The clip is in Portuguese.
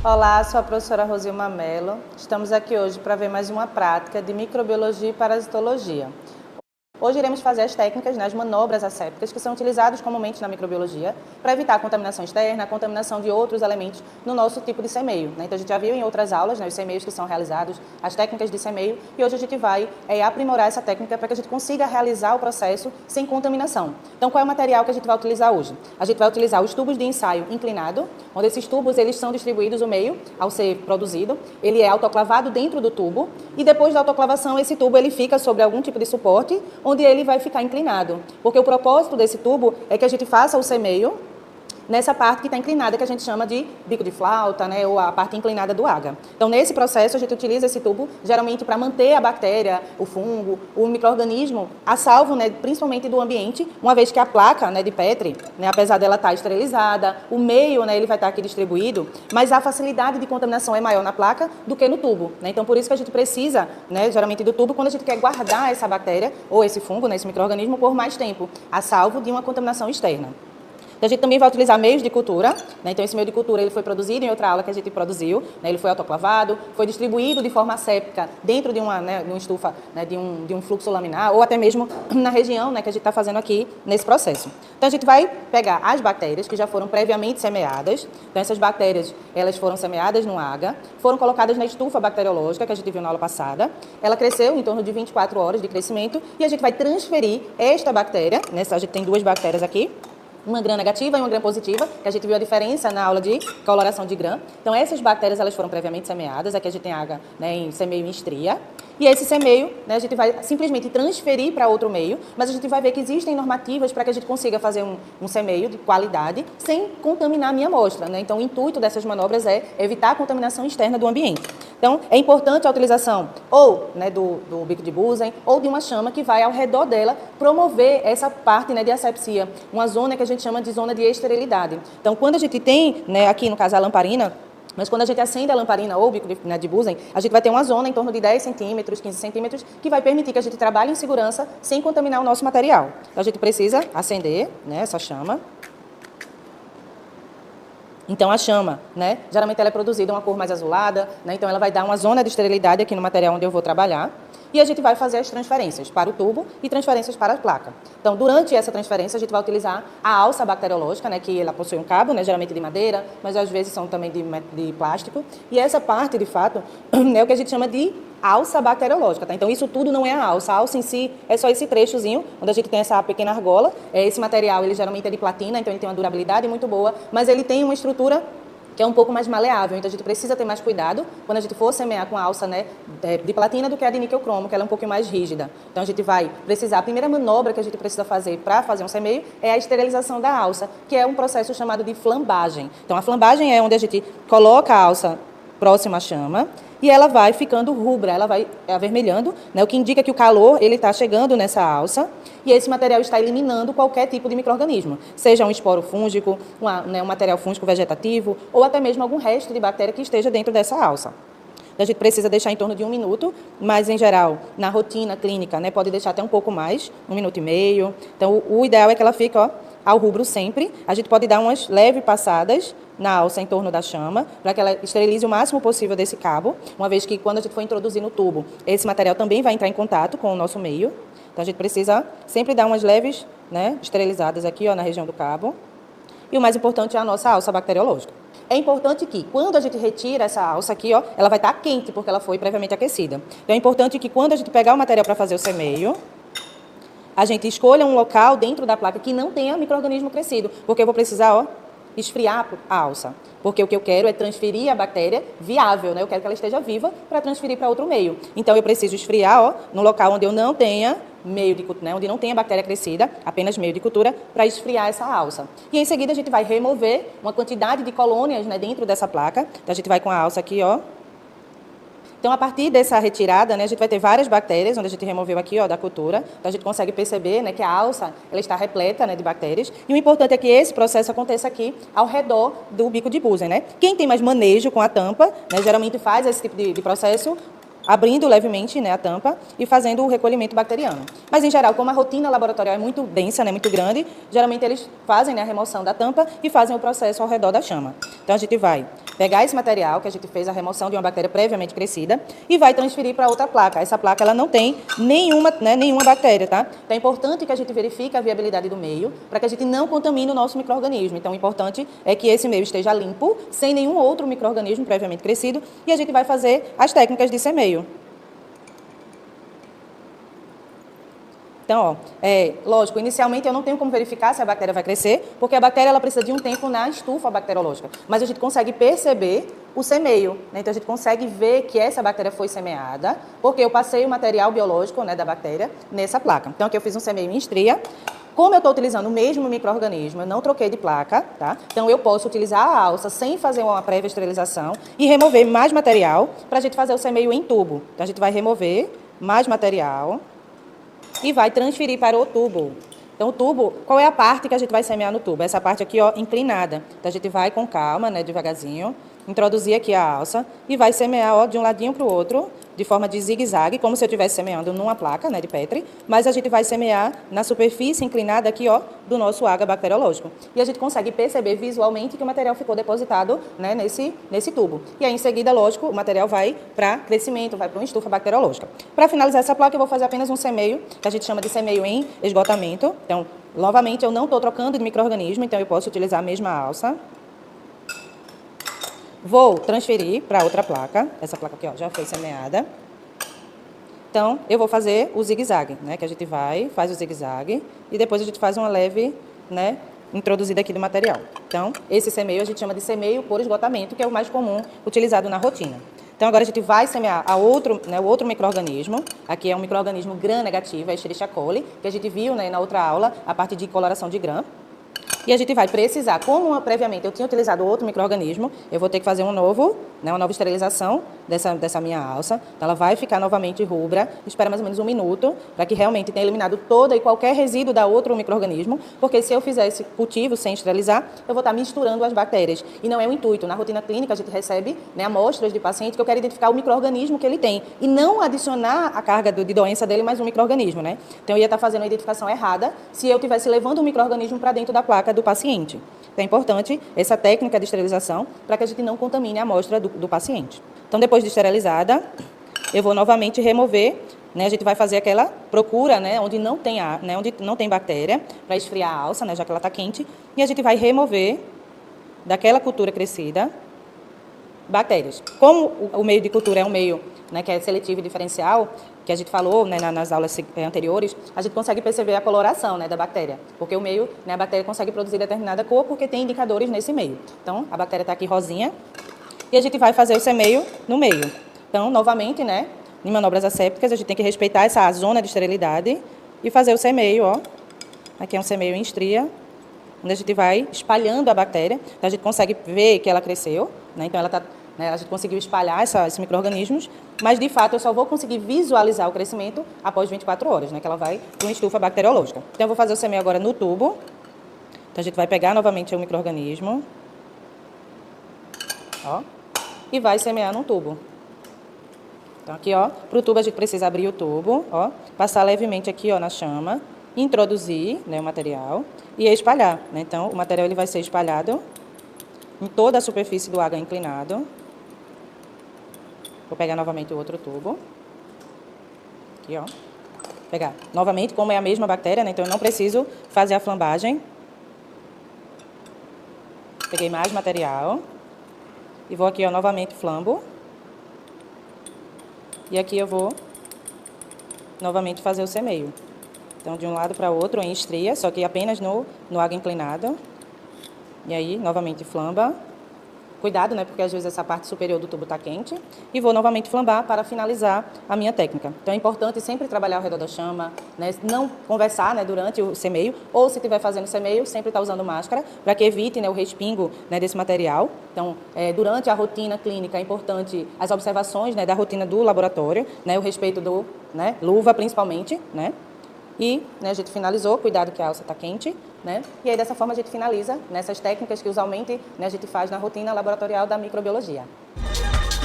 Olá, sou a professora Rosilma Mello. Estamos aqui hoje para ver mais uma prática de microbiologia e parasitologia. Hoje iremos fazer as técnicas, as manobras assépticas que são utilizadas comumente na microbiologia para evitar a contaminação externa, a contaminação de outros elementos no nosso tipo de semeio. Então a gente já viu em outras aulas os semeios que são realizados, as técnicas de semeio, e hoje a gente vai aprimorar essa técnica para que a gente consiga realizar o processo sem contaminação. Então qual é o material que a gente vai utilizar hoje? A gente vai utilizar os tubos de ensaio inclinado, onde esses tubos eles são distribuídos o meio ao ser produzido, ele é autoclavado dentro do tubo e depois da autoclavação esse tubo ele fica sobre algum tipo de suporte, onde ele vai ficar inclinado, porque o propósito desse tubo é que a gente faça o semeio nessa parte que está inclinada, que a gente chama de bico de flauta, né, ou a parte inclinada do agar. Então, nesse processo, a gente utiliza esse tubo, geralmente, para manter a bactéria, o fungo, o micro-organismo a salvo, né, principalmente do ambiente, uma vez que a placa, né, de Petri, né, apesar dela estar esterilizada, o meio, né, ele vai estar aqui distribuído, mas a facilidade de contaminação é maior na placa do que no tubo. Né? Então, por isso que a gente precisa, né, geralmente, do tubo, quando a gente quer guardar essa bactéria, ou esse fungo, né, esse micro-organismo, por mais tempo, a salvo de uma contaminação externa. A gente também vai utilizar meios de cultura, né? Então esse meio de cultura ele foi produzido em outra aula que a gente produziu, né? Ele foi autoclavado, foi distribuído de forma asséptica dentro de uma, né, de uma estufa, né, de um fluxo laminar, ou até mesmo na região, né, que a gente está fazendo aqui nesse processo. Então a gente vai pegar as bactérias que já foram previamente semeadas, então essas bactérias elas foram semeadas no agar, foram colocadas na estufa bacteriológica que a gente viu na aula passada, ela cresceu em torno de 24 horas de crescimento e a gente vai transferir esta bactéria, né? A gente tem duas bactérias aqui, uma gram negativa e uma gram positiva, que a gente viu a diferença na aula de coloração de gram. Então, essas bactérias elas foram previamente semeadas, aqui a gente tem agar, né, em semeio em estria. E esse semeio, né, a gente vai simplesmente transferir para outro meio, mas a gente vai ver que existem normativas para que a gente consiga fazer um semeio de qualidade sem contaminar a minha amostra. Né? Então, o intuito dessas manobras é evitar a contaminação externa do ambiente. Então, é importante a utilização ou, né, do bico de Bunsen ou de uma chama que vai ao redor dela promover essa parte, né, de asepsia, uma zona que a gente chama de zona de esterilidade. Então, quando a gente tem, né, aqui no caso a lamparina, mas quando a gente acende a lamparina ou o bico de Bunsen, a gente vai ter uma zona em torno de 10 centímetros, 15 centímetros, que vai permitir que a gente trabalhe em segurança sem contaminar o nosso material. Então, a gente precisa acender, né, essa chama. Então, a chama, né, geralmente ela é produzida uma cor mais azulada, né, então ela vai dar uma zona de esterilidade aqui no material onde eu vou trabalhar. E a gente vai fazer as transferências para o tubo e transferências para a placa. Então, durante essa transferência, a gente vai utilizar a alça bacteriológica, né, que ela possui um cabo, né, geralmente de madeira, mas às vezes são também de plástico. E essa parte, de fato, é o que a gente chama de alça bacteriológica. Tá? Então, isso tudo não é a alça em si é só esse trechozinho, onde a gente tem essa pequena argola. Esse material, ele geralmente é de platina, então ele tem uma durabilidade muito boa, mas ele tem uma estrutura que é um pouco mais maleável, então a gente precisa ter mais cuidado quando a gente for semear com a alça, né, de platina do que a de níquel cromo, que ela é um pouco mais rígida. Então a gente vai precisar, a primeira manobra que a gente precisa fazer para fazer um semeio é a esterilização da alça, que é um processo chamado de flambagem. Então a flambagem é onde a gente coloca a alça próxima à chama e ela vai ficando rubra, ela vai avermelhando, né, o que indica que o calor ele está chegando nessa alça e esse material está eliminando qualquer tipo de micro-organismo, seja um esporo fúngico, um material fúngico vegetativo ou até mesmo algum resto de bactéria que esteja dentro dessa alça. A gente precisa deixar em torno de 1 minuto, mas em geral, na rotina clínica, né, pode deixar até um pouco mais, 1 minuto e meio. Então, o ideal é que ela fique, ó, ao rubro sempre. A gente pode dar umas leves passadas na alça em torno da chama, para que ela esterilize o máximo possível desse cabo, uma vez que quando a gente for introduzir no tubo, esse material também vai entrar em contato com o nosso meio. Então, a gente precisa sempre dar umas leves, né, esterilizadas aqui, ó, na região do cabo. E o mais importante é a nossa alça bacteriológica. É importante que, quando a gente retira essa alça aqui, ó, ela vai estar quente, porque ela foi previamente aquecida. Então, é importante que, quando a gente pegar o material para fazer o semeio, a gente escolha um local dentro da placa que não tenha micro-organismo crescido, porque eu vou precisar, ó, esfriar a alça. Porque o que eu quero é transferir a bactéria viável, né? Eu quero que ela esteja viva para transferir para outro meio. Então, eu preciso esfriar, ó, no local onde eu não tenha meio de cultura, né, onde não tenha bactéria crescida, apenas meio de cultura, para esfriar essa alça. E em seguida a gente vai remover uma quantidade de colônias, né, dentro dessa placa. Então a gente vai com a alça aqui, ó. Então, a partir dessa retirada, né, a gente vai ter várias bactérias, onde a gente removeu aqui, ó, da cultura. Então, a gente consegue perceber, né, que a alça ela está repleta, né, de bactérias. E o importante é que esse processo aconteça aqui ao redor do bico de Bunsen, né? Quem tem mais manejo com a tampa, né, geralmente faz esse tipo de processo abrindo levemente, né, a tampa e fazendo o recolhimento bacteriano. Mas, em geral, como a rotina laboratorial é muito densa, né, muito grande, geralmente eles fazem, né, a remoção da tampa e fazem o processo ao redor da chama. Então, a gente vai pegar esse material que a gente fez a remoção de uma bactéria previamente crescida e vai transferir para outra placa. Essa placa ela não tem nenhuma bactéria, tá? Então é importante que a gente verifique a viabilidade do meio para que a gente não contamine o nosso micro-organismo. Então o importante é que esse meio esteja limpo, sem nenhum outro micro-organismo previamente crescido, e a gente vai fazer as técnicas de semeio. Então, lógico, inicialmente eu não tenho como verificar se a bactéria vai crescer, porque a bactéria ela precisa de um tempo na estufa bacteriológica. Mas a gente consegue perceber o semeio, né? Então a gente consegue ver que essa bactéria foi semeada, porque eu passei o material biológico, né, da bactéria nessa placa. Então aqui eu fiz um semeio em estria. Como eu estou utilizando o mesmo micro-organismo, eu não troquei de placa, tá? Então eu posso utilizar a alça sem fazer uma prévia esterilização e remover mais material para a gente fazer o semeio em tubo. Então a gente vai remover mais material e vai transferir para o tubo. Então, o tubo, qual é a parte que a gente vai semear no tubo? Essa parte aqui, ó, inclinada. Então, a gente vai com calma, né, devagarzinho, introduzir aqui a alça e vai semear, ó, de um ladinho para o outro, de forma de zigue-zague, como se eu estivesse semeando numa placa, né, de Petri, mas a gente vai semear na superfície inclinada aqui, ó, do nosso agar bacteriológico. E a gente consegue perceber visualmente que o material ficou depositado, né, nesse tubo. E aí, em seguida, lógico, o material vai para crescimento, vai para uma estufa bacteriológica. Para finalizar essa placa, eu vou fazer apenas um semeio, que a gente chama de semeio em esgotamento. Então, novamente, eu não estou trocando de micro-organismo, então eu posso utilizar a mesma alça. Vou transferir para outra placa. Essa placa aqui, ó, já foi semeada. Então, eu vou fazer o zigue-zague, né? Que a gente faz o zigue-zague e depois a gente faz uma leve, né, introduzida aqui do material. Então, esse semeio a gente chama de semeio por esgotamento, que é o mais comum utilizado na rotina. Então, agora a gente vai semear o outro micro-organismo. Aqui é um micro-organismo gram-negativo, é Escherichia coli, que a gente viu, né, na outra aula, a parte de coloração de gram. E a gente vai precisar, como previamente eu tinha utilizado outro micro-organismo, eu vou ter que fazer uma nova esterilização dessa minha alça. Então, ela vai ficar novamente rubra, espera mais ou menos 1 minuto, para que realmente tenha eliminado todo e qualquer resíduo da outro micro-organismo, porque se eu fizer esse cultivo sem esterilizar, eu vou estar misturando as bactérias. E não é o intuito. Na rotina clínica, a gente recebe, né, amostras de paciente que eu quero identificar o micro-organismo que ele tem, e não adicionar a carga de doença dele mais um micro-organismo, né? Então, eu ia estar fazendo a identificação errada se eu estivesse levando um micro-organismo para dentro da placa do paciente. Então, é importante essa técnica de esterilização para que a gente não contamine a amostra do paciente. Então, depois de esterilizada, eu vou novamente remover, né, a gente vai fazer aquela procura, né, onde não tem ar, né, onde não tem bactéria, para esfriar a alça, né, já que ela está quente, e a gente vai remover daquela cultura crescida bactérias. Como o meio de cultura é um meio, né, que é seletivo e diferencial, que a gente falou, né, nas aulas anteriores, a gente consegue perceber a coloração, né, da bactéria, porque o meio, né, a bactéria consegue produzir determinada cor porque tem indicadores nesse meio. Então, a bactéria está aqui rosinha e a gente vai fazer o semeio no meio. Então, novamente, né, em manobras assépticas, a gente tem que respeitar essa zona de esterilidade e fazer o semeio, ó. Aqui é um semeio em estria, onde a gente vai espalhando a bactéria. Então, a gente consegue ver que ela cresceu, né, então ela está... A gente conseguiu espalhar esses micro-organismos, mas, de fato, eu só vou conseguir visualizar o crescimento após 24 horas, né, que ela vai para uma estufa bacteriológica. Então, eu vou fazer o semeio agora no tubo. Então, a gente vai pegar novamente o micro-organismo, ó, e vai semear num tubo. Então, aqui, ó, para o tubo a gente precisa abrir o tubo, ó, passar levemente aqui, ó, na chama, introduzir, né, o material e espalhar, né? Então, o material ele vai ser espalhado em toda a superfície do agar inclinado. Vou pegar novamente o outro tubo. Aqui, ó. Pegar novamente, como é a mesma bactéria, né? Então eu não preciso fazer a flambagem. Peguei mais material. E vou aqui, ó, novamente flambo. E aqui eu vou novamente fazer o semeio. Então, de um lado para o outro em estria, só que apenas no agar inclinado. E aí, novamente flamba. Cuidado, né, porque às vezes essa parte superior do tubo está quente. E vou novamente flambar para finalizar a minha técnica. Então é importante sempre trabalhar ao redor da chama, né, não conversar, né, durante o semeio, ou se estiver fazendo semeio, sempre estar usando máscara, para que evite, né, o respingo, né, desse material. Então, durante a rotina clínica é importante as observações, né, da rotina do laboratório, né, o respeito do, né, luva principalmente, né. E, né, a gente finalizou, cuidado que a alça está quente, né? E aí dessa forma a gente finaliza nessas técnicas que usualmente, né, a gente faz na rotina laboratorial da microbiologia.